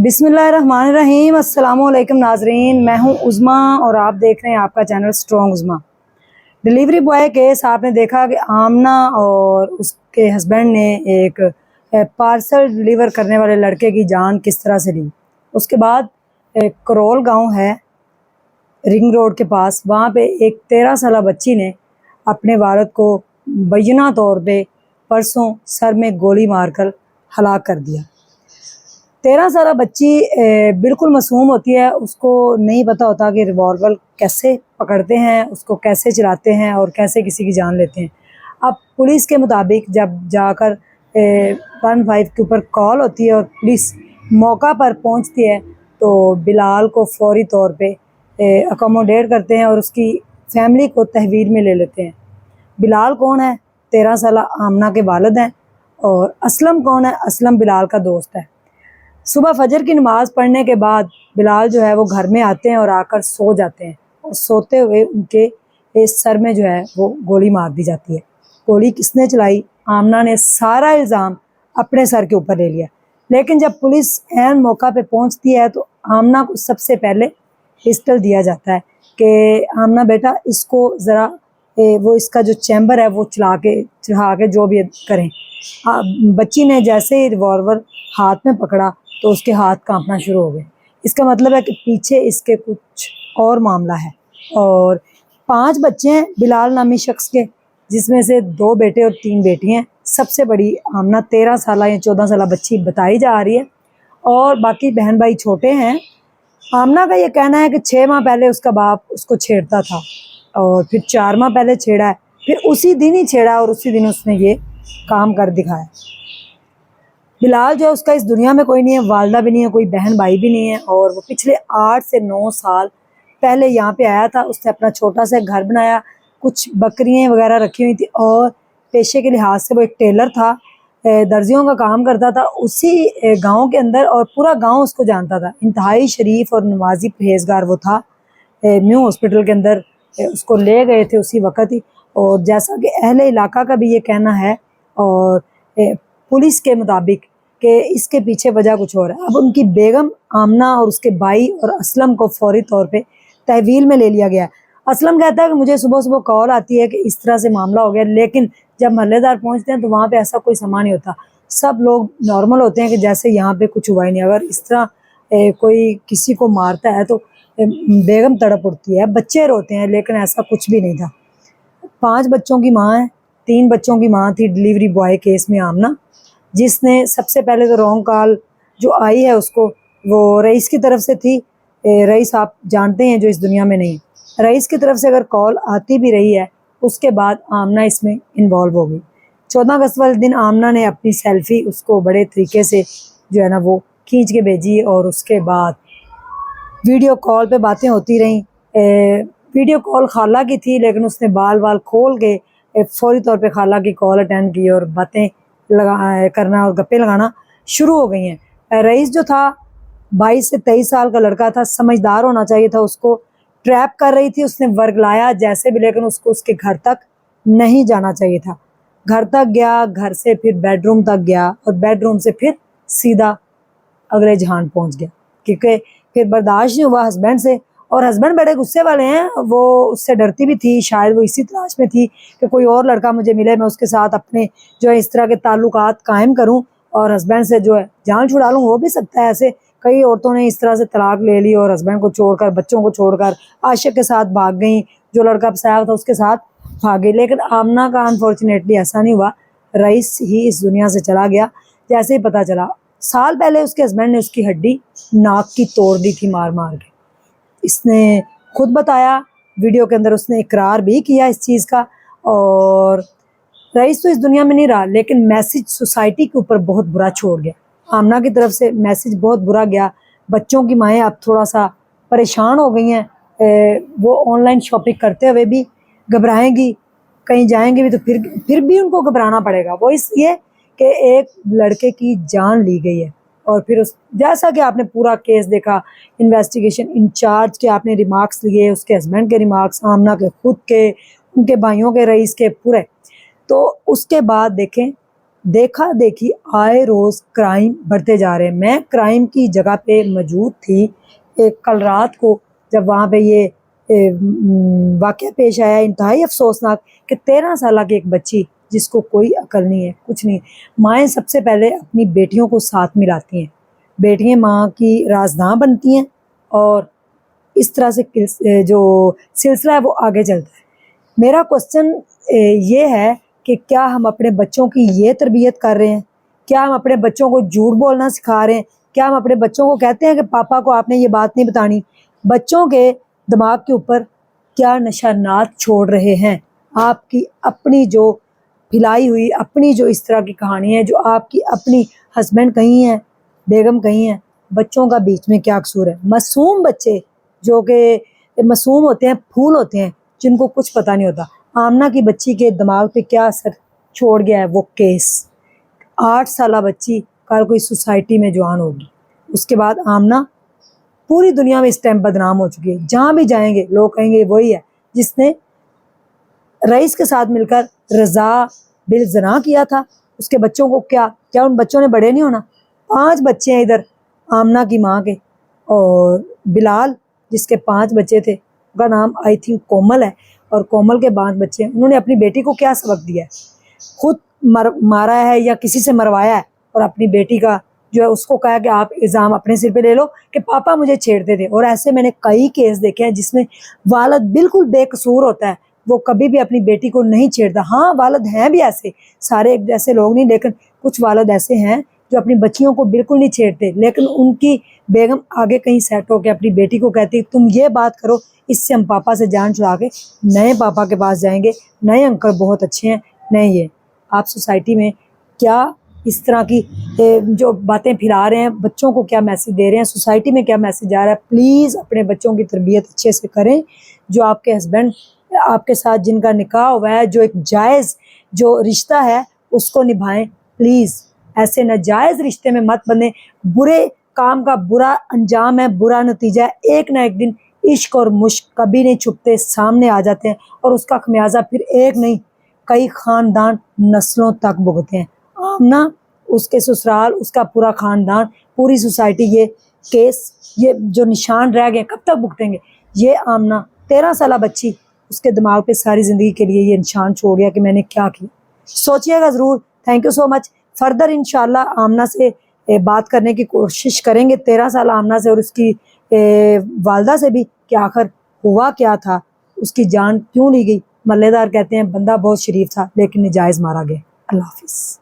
बिस्मिल्लाहिर्रहमानिर्रहीम। अस्सलाम वालेकुम नाजरीन, मैं हूं उज़मा और आप देख रहे हैं आपका channel strong उज़मा। Delivery boy case आपने देखा कि आमना और उसके हस्बैंड ने एक पार्सल डिलीवर करने वाले लड़के की जान किस तरह से ली। उसके बाद करोल गांव है रिंग रोड के पास, वहाँ पे एक 13 साल बच्ची ने अपने वालिद को बैना तौर पे परसों सर में गोली मारकर हलाक कर दिया। 13 साल बच्ची बिल्कुल मासूम होती है, उसको नहीं पता होता कि रिवॉल्वर कैसे पकड़ते हैं, उसको कैसे चलाते हैं और कैसे किसी की जान लेते हैं। अब पुलिस के मुताबिक जब जाकर 15 के ऊपर कॉल होती है और पुलिस मौका पर पहुंचती है तो बिलाल को फौरी तौर पे अकोमोडेट करते हैं और उसकी फैमिली को तहवील में ले लेते हैं। बिलाल कौन है? 13 साल आमना के वालिद हैं। और असलम कौन है? असलम बिलाल का दोस्त है। सुबह फजर की नमाज़ पढ़ने के बाद बिलाल जो है वो घर में आते हैं और आकर सो जाते हैं और सोते हुए उनके सर में जो है वो गोली मार दी जाती है। गोली किसने चलाई? आमना ने सारा इल्ज़ाम अपने सर के ऊपर ले लिया। लेकिन जब पुलिस ऐन मौका पे पहुंचती है तो आमना को सबसे पहले पिस्टल दिया जाता है कि आमना बेटा इसको ज़रा वो इसका जो चैम्बर है वो चढ़ा के जो भी करें। बच्ची ने जैसे ही रिवॉल्वर हाथ में पकड़ा तो उसके हाथ कांपना शुरू हो गए। इसका मतलब है कि पीछे इसके कुछ और मामला है। और 5 बच्चे हैं बिलाल नामी शख्स के, जिसमें से 2 बेटे और 3 बेटी हैं। सबसे बड़ी आमना 13 साल या 14 साल बच्ची बताई जा रही है और बाकी बहन भाई छोटे हैं। आमना का ये कहना है कि 6 माह पहले उसका बाप उसको छेड़ता था और फिर 4 माह पहले छेड़ा है, फिर उसी दिन ही छेड़ा और उसी दिन उसने ये काम कर दिखाया। बिलाल जो है उसका इस दुनिया में कोई नहीं है, वालदा भी नहीं है, कोई बहन भाई भी नहीं है और वो पिछले 8 से 9 साल पहले यहाँ पे आया था। उसने अपना छोटा सा घर बनाया, कुछ बकरियाँ वगैरह रखी हुई थी और पेशे के लिहाज से वो एक टेलर था, दर्जियों का काम करता था उसी गांव के अंदर और पूरा गांव उसको जानता था। इंतहाई शरीफ और नमाजी परहेजगार वो था। न्यू हॉस्पिटल के अंदर उसको ले गए थे उसी वक्त ही। और जैसा कि अहले इलाका का भी ये कहना है और पुलिस के मुताबिक कि इसके पीछे वजह कुछ और है। अब उनकी बेगम आमना और उसके भाई और असलम को फौरी तौर पे तहवील में ले लिया गया है। असलम कहता है कि मुझे सुबह सुबह कॉल आती है कि इस तरह से मामला हो गया, लेकिन जब महल्लेदार पहुंचते हैं तो वहाँ पे ऐसा कोई समा नहीं होता। सब लोग नॉर्मल होते हैं कि जैसे यहाँ पे कुछ हुआ ही नहीं। अगर इस तरह कोई किसी को मारता है तो बेगम तड़प उठती है, बच्चे रोते हैं, लेकिन ऐसा कुछ भी नहीं था। 5 बच्चों की माँ है, 3 बच्चों की माँ थी डिलीवरी बॉय केस में आमना, जिसने सबसे पहले तो रॉन्ग कॉल जो आई है उसको वो रईस की तरफ से थी। रईस आप जानते हैं जो इस दुनिया में नहीं। रईस की तरफ से अगर कॉल आती भी रही है उसके बाद आमना इसमें इन्वॉल्व हो गई। 14 अगस्त वाले दिन आमना ने अपनी सेल्फी उसको बड़े तरीके से जो है ना वो खींच के भेजी और उसके बाद वीडियो कॉल पे बातें होती रहीं। वीडियो कॉल खाला की थी, लेकिन उसने बाल खोल के फौरी तौर पे खाला की कॉल अटेंड की और बातें करना और गप्पे लगाना शुरू हो गई हैं। रईस जो था 22 से 23 साल का लड़का था, समझदार होना चाहिए था, उसको ट्रैप कर रही थी। उसने वर्गलाया जैसे भी, लेकिन उसको उसके घर तक नहीं जाना चाहिए था। घर तक गया, घर से फिर बेडरूम तक गया और बेडरूम से फिर सीधा अगले जहान पहुंच गया, क्योंकि फिर बर्दाश्त नहीं हुआ हस्बैंड से। और हस्बैंड बड़े गुस्से वाले हैं, वो उससे डरती भी थी, शायद वो इसी तलाश में थी कि कोई और लड़का मुझे मिले, मैं उसके साथ अपने जो है इस तरह के ताल्लुकात कायम करूं और हस्बैंड से जो है जान छुड़ा लूं। हो भी सकता है, ऐसे कई औरतों ने इस तरह से तलाक ले ली और हस्बैंड को छोड़कर, बच्चों को छोड़कर आशिक के साथ भाग गई, जो लड़का फसाया था उसके साथ भाग गई। लेकिन आमना का अनफॉर्चुनेटली ऐसा नहीं हुआ, रईस ही इस दुनिया से चला गया। जैसे ही पता चला, साल पहले उसके हस्बैंड ने उसकी हड्डी नाक की तोड़ दी थी मार मार के। इसने खुद बताया वीडियो के अंदर, उसने इकरार भी किया इस चीज़ का। और रईस तो इस दुनिया में नहीं रहा, लेकिन मैसेज सोसाइटी के ऊपर बहुत बुरा छोड़ गया। आमना की तरफ से मैसेज बहुत बुरा गया। बच्चों की माएँ अब थोड़ा सा परेशान हो गई हैं। वो ऑनलाइन शॉपिंग करते हुए भी घबराएंगी, कहीं जाएंगे भी तो फिर भी उनको घबराना पड़ेगा। वो इसलिए कि एक लड़के की जान ली गई है। और फिर उस जैसा कि आपने पूरा केस देखा, इन्वेस्टिगेशन इंचार्ज के आपने रिमार्क्स लिए, उसके हस्बैंड के रिमार्क्स, आमना के खुद के, उनके भाइयों के, रईस के, पूरे। तो उसके बाद देखें دیکھا دیکھی آئے روز کرائم بڑھتے جا رہے ہیں. میں کرائم کی جگہ پہ موجود تھی ایک کل رات کو جب وہاں پہ یہ واقعہ پیش آیا, انتہائی افسوسناک کہ 13 سالہ کی ایک بچی جس کو کوئی عقل نہیں ہے, کچھ نہیں. مائیں سب سے پہلے اپنی بیٹیوں کو ساتھ ملاتی ہیں, بیٹیاں ماں کی رازداں بنتی ہیں اور اس طرح سے جو سلسلہ ہے وہ آگے چلتا ہے. میرا کوسچن یہ ہے کہ کیا ہم اپنے بچوں کی یہ تربیت کر رہے ہیں؟ کیا ہم اپنے بچوں کو جھوٹ بولنا سکھا رہے ہیں؟ کیا ہم اپنے بچوں کو کہتے ہیں کہ پاپا کو آپ نے یہ بات نہیں بتانی؟ بچوں کے دماغ کے اوپر کیا نشانات چھوڑ رہے ہیں آپ کی اپنی جو پھیلائی ہوئی اپنی جو اس طرح کی کہانی ہے, جو آپ کی اپنی ہسبینڈ کہیں ہیں, بیگم کہیں ہیں, بچوں کا بیچ میں کیا قصور ہے؟ معصوم بچے جو کہ معصوم ہوتے ہیں, پھول ہوتے ہیں, جن کو کچھ پتہ نہیں ہوتا. آمنہ کی بچی کے دماغ پہ کیا اثر چھوڑ گیا ہے وہ کیس. 8 سالہ بچی کل کوئی سوسائٹی میں جوان ہوگی, اس کے بعد آمنہ پوری دنیا میں اس ٹائم بدنام ہو چکی ہے. جہاں بھی جائیں گے لوگ کہیں گے وہی ہے جس نے رئیس کے ساتھ مل کر رضا بالزنا کیا تھا. اس کے بچوں کو کیا ان بچوں نے بڑے نہیں ہونا؟ 5 بچے ہیں ادھر آمنہ کی ماں کے, اور بلال جس کے 5 بچے تھے, ان کا نام آئی تھنک کومل ہے, اور کومل کے 5 بچے ہیں. انہوں نے اپنی بیٹی کو کیا سبق دیا ہے؟ خود مارا ہے یا کسی سے مروایا ہے, اور اپنی بیٹی کا جو ہے اس کو کہا کہ آپ الزام اپنے سر پہ لے لو کہ پاپا مجھے چھیڑتے تھے. اور ایسے میں نے کئی کیس دیکھے ہیں جس میں والد بالکل بے قصور ہوتا ہے, وہ کبھی بھی اپنی بیٹی کو نہیں چھیڑتا. ہاں والد ہیں بھی ایسے, سارے ایک جیسے لوگ نہیں, لیکن کچھ والد ایسے ہیں جو اپنی بچیوں کو بالکل نہیں چھیڑتے, لیکن ان کی بیگم آگے کہیں سیٹ ہو کے اپنی بیٹی کو کہتی تم یہ بات کرو, اس سے ہم پاپا سے جان چھڑا کے نئے پاپا کے پاس جائیں گے, نئے انکل بہت اچھے ہیں. نہیں, یہ آپ سوسائٹی میں کیا اس طرح کی جو باتیں پھیلا رہے ہیں, بچوں کو کیا میسج دے رہے ہیں, سوسائٹی میں کیا میسج جا رہا ہے؟ پلیز اپنے بچوں کی تربیت اچھے سے کریں. جو آپ کے ہسبینڈ آپ کے ساتھ جن کا نکاح ہوا ہے, جو ایک جائز جو رشتہ ہے اس کو نبھائیں. پلیز ایسے ناجائز رشتے میں مت بنیں. برے کام کا برا انجام ہے, برا نتیجہ ہے. ایک نہ ایک دن عشق اور مشق کبھی نہیں چھپتے, سامنے آ جاتے ہیں, اور اس کا خمیازہ پھر ایک نہیں کئی خاندان نسلوں تک بھگتے ہیں. آمنہ, اس کے سسرال, اس کا پورا خاندان, پوری سوسائٹی, یہ کیس یہ جو نشان رہ گئے کب تک بھگتیں گے؟ یہ آمنہ 13 سالہ بچی, اس کے دماغ پہ ساری زندگی کے لیے یہ نشان چھوڑ گیا کہ میں نے کیا کیا. سوچئے گا ضرور. Thank you so much. Further انشاءاللہ آمنہ سے بات کرنے کی کوشش کریں گے, 13 سالہ آمنہ سے اور اس کی والدہ سے بھی, کہ آخر ہوا کیا تھا, اس کی جان کیوں لی گئی. محلے دار کہتے ہیں بندہ بہت شریف تھا لیکن نجائز مارا گیا. اللہ حافظ.